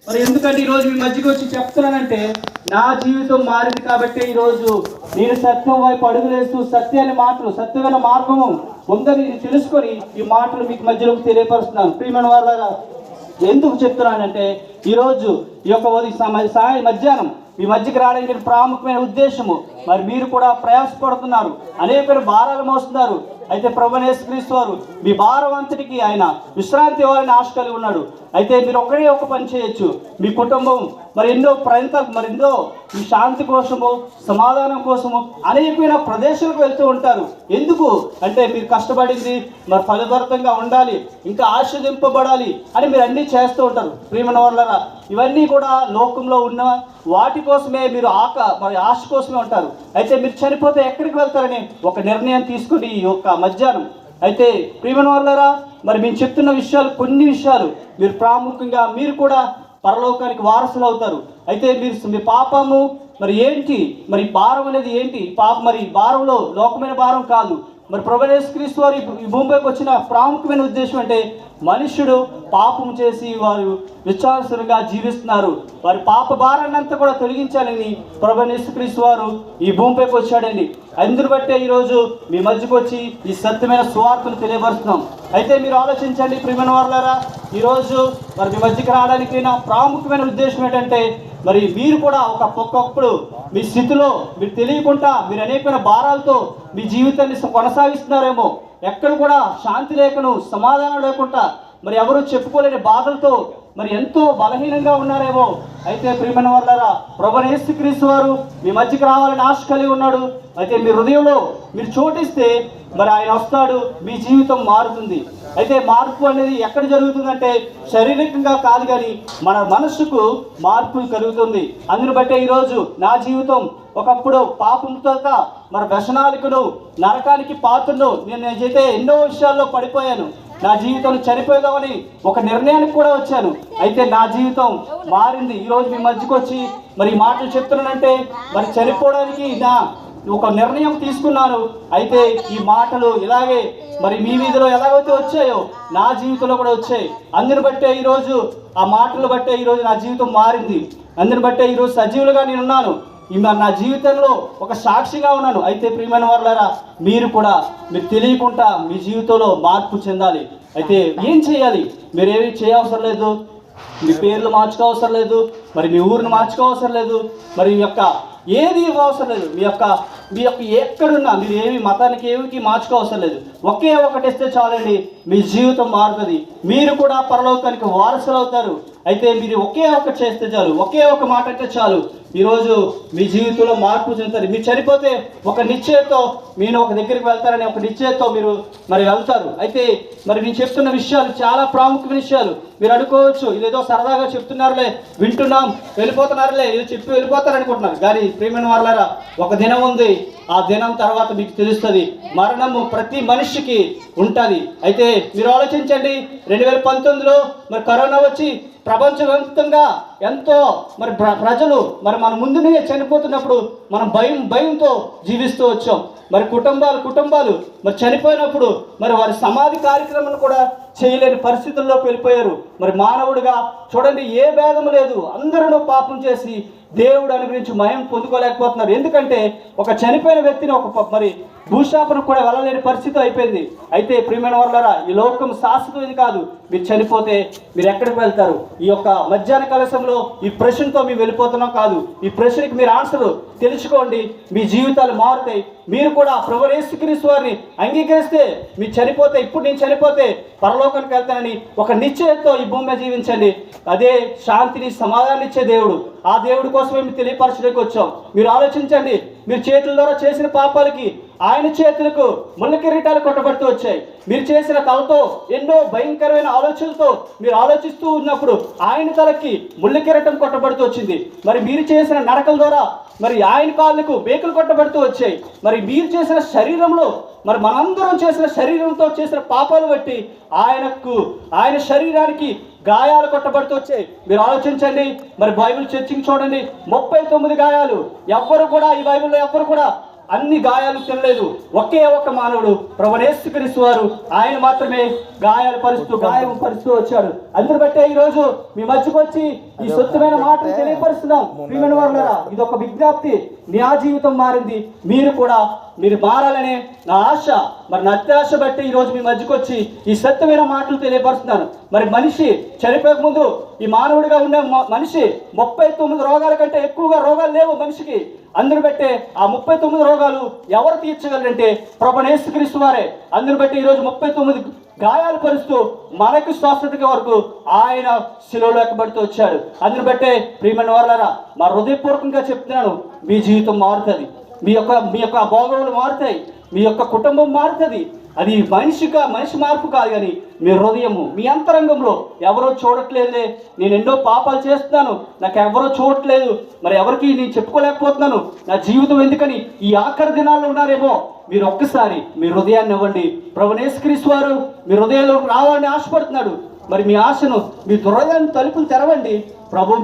మరి ఎందుకంటే ఈరోజు మీ మధ్యకి వచ్చి చెప్తున్నానంటే నా జీవితం మారింది కాబట్టి ఈరోజు నేను సత్యం వైపు అడుగులేస్తూ సత్యాన్ని మాటలు సత్యమైన మార్గము ఉందని తెలుసుకొని ఈ మాటలు మీకు మధ్యలోకి తెలియపరుస్తున్నాను. ప్రియమైన వాళ్ళ ఎందుకు చెప్తున్నానంటే ఈరోజు ఈ యొక్క మధ్యాహ్నం మీ మధ్యకి రావడానికి ప్రాముఖ్యమైన ఉద్దేశము, మరి మీరు కూడా ప్రయాసపడుతున్నారు, అనేక భారాలు మోస్తున్నారు. అయితే ప్రభువైన యేసుక్రీస్తు వారు మీ భారం అంతటికి ఆయన విశ్రాంతి ఇవ్వాలని ఆశ కలిగి ఉన్నాడు. అయితే మీరు ఒకటే ఒక పని చేయొచ్చు, మీ కుటుంబం మరి ఎన్నో ప్రయత్నాలు మరి ఎన్నో మీ శాంతి కోసము సమాధానం కోసము అనేకమైన ప్రదేశాలకు వెళ్తూ ఉంటారు. ఎందుకు అంటే మీరు కష్టపడింది మరి ఫలభరితంగా ఉండాలి, ఇంకా ఆశీర్వదింపబడాలి అని మీరు అన్నీ చేస్తూ ఉంటారు. ప్రియమైన వాళ్ళరా, ఇవన్నీ కూడా లోకంలో ఉన్న వాటి కోసమే మీరు మరి ఆశ కోసమే ఉంటారు. అయితే మీరు చనిపోతే ఎక్కడికి వెళ్తారని ఒక నిర్ణయం తీసుకుని ఈ యొక్క మధ్యాహ్నం అయితే ప్రియమైన వాళ్ళరా, మరి మేము చెప్తున్న విషయాలు కొన్ని విషయాలు మీరు ప్రాముఖ్యంగా మీరు కూడా పరలోకానికి వారసులు అవుతారు. అయితే మీరు మీ పాపము మరి ఏంటి, మరి భారం అనేది ఏంటి, మరి భారంలో లోకమైన భారం కాదు. మరి ప్రభువైన యేసుక్రీస్తు వారు ఈ భూమిపైకి వచ్చిన ప్రాముఖ్యమైన ఉద్దేశం అంటే మనుష్యుడు పాపం చేసి వారు విశ్వాసంగా జీవిస్తున్నారు, వారి పాప భారాన్ని అంతా కూడా తొలగించాలని ప్రభువైన యేసుక్రీస్తు వారు ఈ భూమిపైకి వచ్చాడండి. అందుని బట్టే ఈరోజు మీ మధ్యకు వచ్చి ఈ సత్యమైన సువార్తను తెలియపరుస్తున్నాం. అయితే మీరు ఆలోచించండి ప్రియమైన వాళ్ళారా, ఈరోజు మరి మీ మధ్యకి రావడానికి నా ప్రాముఖ్యమైన ఉద్దేశం ఏంటంటే మరి మీరు కూడా ఒక్కొక్కప్పుడు మీ స్థితిలో మీరు తెలియకుండా మీరు అనేకమైన భారాలతో మీ జీవితాన్ని కొనసాగిస్తున్నారేమో, ఎక్కడ కూడా శాంతి లేకను సమాధానం లేకుండా మరి ఎవరు చెప్పుకోలేని బాధలతో మరి ఎంతో బలహీనంగా ఉన్నారేమో. అయితే ప్రియమైన వాళ్ళారా, ప్రభువైన యేసుక్రీస్తు వారు మీ మధ్యకి రావాలని ఆశ కలిగి ఉన్నాడు. అయితే మీ హృదయంలో మీరు చోటిస్తే మరి ఆయన వస్తాడు, మీ జీవితం మారుతుంది. అయితే మార్పు అనేది ఎక్కడ జరుగుతుందంటే శారీరకంగా కాదు, కానీ మన మనస్సుకు మార్పు కలుగుతుంది. అందుని బట్టే ఈరోజు నా జీవితం ఒకప్పుడు పాపంతో మరి వ్యసనాలకును నరకానికి పాత్రను నేనైతే ఎన్నో విషయాల్లో పడిపోయాను. నా జీవితం చనిపోయేదామని ఒక నిర్ణయానికి కూడా వచ్చాను. అయితే నా జీవితం మారింది. ఈరోజు మీ మధ్యకు వచ్చి మరి ఈ మాటలు చెప్తున్నానంటే మరి చనిపోవడానికి నా ఒక నిర్ణయం తీసుకున్నాను. అయితే ఈ మాటలు ఇలాగే మరి మీ వీధిలో ఎలాగైతే వచ్చాయో నా జీవితంలో కూడా వచ్చాయి. అందుని బట్టే ఈరోజు ఆ మాటలు బట్టే ఈరోజు నా జీవితం మారింది. అందుని బట్టే ఈరోజు సజీవులుగా నేనున్నాను, నా జీవితంలో ఒక సాక్షిగా ఉన్నాను. అయితే ప్రియమైన వాళ్ళారా, మీరు కూడా మీరు తెలియకుండా మీ జీవితంలో మార్పు చెందాలి. అయితే ఏం చేయాలి? మీరేమీ చేయవసరం లేదు, మీ పేర్లు మార్చుకోవసరం లేదు, మరి మీ ఊరిని మార్చుకోవసరం లేదు, మరి మీ యొక్క ఏది అవసరం లేదు, మీ యొక్క ఎక్కడున్నా మీరు ఏమి మతానికి ఏమికి మార్చుకోవసరం లేదు. ఒకే ఒకటి ఇస్తే చాలండి, మీ జీవితం మారుతుంది, మీరు కూడా పరలోకానికి వారసులు అవుతారు. అయితే మీరు ఒకే ఒకటి చేస్తే చాలు, ఒకే ఒక మాట అంటే చాలు, ఈరోజు మీ జీవితంలో మార్పు చెందుతారు. మీరు చనిపోతే ఒక నిశ్చయంతో మీరు ఒక దగ్గరికి వెళ్తారని ఒక నిశ్చయంతో మీరు మరి వెళ్తారు. అయితే మరి నేను చెప్తున్న విషయాలు చాలా ప్రాముఖ్యమైన విషయాలు. మీరు అనుకోవచ్చు ఇదేదో సరదాగా చెప్తున్నారులే, వింటున్నాం వెళ్ళిపోతున్నారులే, ఇది చెప్పి వెళ్ళిపోతారు అనుకుంటున్నారు. కానీ ప్రియమైన వాళ్ళారా, ఒక దినం ఉంది, ఆ దినం తర్వాత మీకు తెలుస్తుంది. మరణము ప్రతి మనిషికి ఉంటుంది. అయితే మీరు ఆలోచించండి, 2019లో మరి కరోనా వచ్చి ప్రపంచవ్యాప్తంగా ఎంతో మరి ప్రజలు మరి మన ముందునే చనిపోతున్నప్పుడు మనం భయంతో జీవిస్తూ వచ్చాం. మరి కుటుంబాలు మరి చనిపోయినప్పుడు మరి వారి సమాధి కార్యక్రమాలు కూడా చేయలేని పరిస్థితుల్లోకి వెళ్ళిపోయారు. మరి మానవుడిగా చూడండి, ఏ భేదం లేదు, అందరూ పాపం చేసి దేవుడు అనుగ్రహించి మహిమ పొందుకోలేకపోతున్నారు. ఎందుకంటే ఒక చనిపోయిన వ్యక్తిని మరి భూశాపను కూడా వెళ్ళలేని పరిస్థితి అయిపోయింది. అయితే ప్రియమైన వాళ్ళారా, ఈ లోకం శాశ్వతమైనది కాదు. మీరు చనిపోతే మీరు ఎక్కడికి వెళ్తారు? ఈ యొక్క మధ్యాహ్న కలశంలో ఈ ప్రశ్నతో మేము వెళ్ళిపోతున్నాం కాదు. ఈ ప్రశ్నకి మీరు ఆన్సర్ తెలుసుకోండి, మీ జీవితాలు మారుతాయి. మీరు కూడా ప్రభువైన యేసుక్రీస్తు వారిని అంగీకరిస్తే మీరు చనిపోతే, ఇప్పుడు నేను చనిపోతే పరలోకానికి వెళ్తానని ఒక నిశ్చయంతో ఈ భూమి మీద జీవించండి. అదే శాంతిని సమాధానం ఇచ్చే దేవుడు. ఆ దేవుడి కోసమే మేము తెలియపరచడానికి వచ్చాం. మీరు ఆలోచించండి, మీరు చేతుల ద్వారా చేసిన పాపాలకి ఆయన చేతులకు ముళ్ళ కిరీటాలు కొట్టబడుతూ వచ్చాయి. మీరు చేసిన తలతో ఎన్నో భయంకరమైన ఆలోచనలతో మీరు ఆలోచిస్తూ ఉన్నప్పుడు ఆయన తలకి ముళ్ళ కిరీటం కొట్టబడుతూ వచ్చింది. మరి మీరు చేసిన నడకల ద్వారా మరి ఆయన కాళ్ళకు బేకులు కొట్టబడుతూ వచ్చాయి. మరి మీరు చేసిన శరీరంలో మరి మనందరం చేసిన శరీరంతో చేసిన పాపాలు బట్టి ఆయన శరీరానికి గాయాలు కొట్టబడుతూ వచ్చాయి. మీరు ఆలోచించండి, మరి బైబిల్ చర్చింగ్ చూడండి, 39 గాయాలు. ఎవ్వరు కూడా ఈ బైబిల్లో ఎవ్వరు కూడా అన్ని గాయాలు తినలేదు. ఒకే ఒక మానవుడు ప్రభువైన యేసుక్రీస్తు వారు, ఆయన మాత్రమే గాయాలు గాయం పరుస్తూ వచ్చాడు. అందుని బట్టే ఈ రోజు మీ మధ్యకు వచ్చి ఈ సొంతమైన మాటలు తెలియపరుస్తున్నాం. ప్రియమైన వారులారా, ఇది ఒక విజ్ఞప్తి. నా జీవితం మారింది, మీరు మారాలనే నా ఆశ. మరి నా అత్యాశ బట్టి ఈరోజు మీ మధ్యకు వచ్చి ఈ సత్యమైన మాటలు తెలియపరుస్తున్నాను. మరి మనిషి చనిపోక ముందు ఈ మానవుడిగా ఉన్న మనిషి 39 రోగాల కంటే ఎక్కువగా రోగాలు లేవు మనిషికి. అందుని బట్టే ఆ 39 రోగాలు ఎవరు తీర్చగలరంటే ప్రభువైన యేసుక్రీస్తు వారే. అందుని బట్టి ఈరోజు 39 గాయాలు పరుస్తూ మనకు స్వస్థత వరకు ఆయన శిలువలో ఎక్కబడుతూ వచ్చాడు. అందుని బట్టే ప్రియమైన వారులారా, మా హృదయపూర్వకంగా చెప్తున్నాను, మీ జీవితం మారుతుంది, మీ యొక్క భోగములు మారుతాయి, మీ యొక్క కుటుంబం మారుతుంది. అది మనిషి మార్పు కాదు, కానీ మీ హృదయము, మీ అంతరంగంలో ఎవరో చూడట్లేదులే, నేను ఎన్నో పాపాలు చేస్తున్నాను, నాకు ఎవరో చూడట్లేదు, మరి ఎవరికి నేను చెప్పుకోలేకపోతున్నాను, నా జీవితం ఎందుకని ఈ ఆఖరి దినాల్లో ఉన్నారేమో, మీరు ఒక్కసారి మీ హృదయాన్ని ఇవ్వండి. ప్రభువైన యేసుక్రీస్తు వారు మీ హృదయంలోకి రావాలని ఆశపడుతున్నాడు. మరి మీ ఆశను, మీ హృదయాన్ని తలుపులు తెరవండి. ప్రభు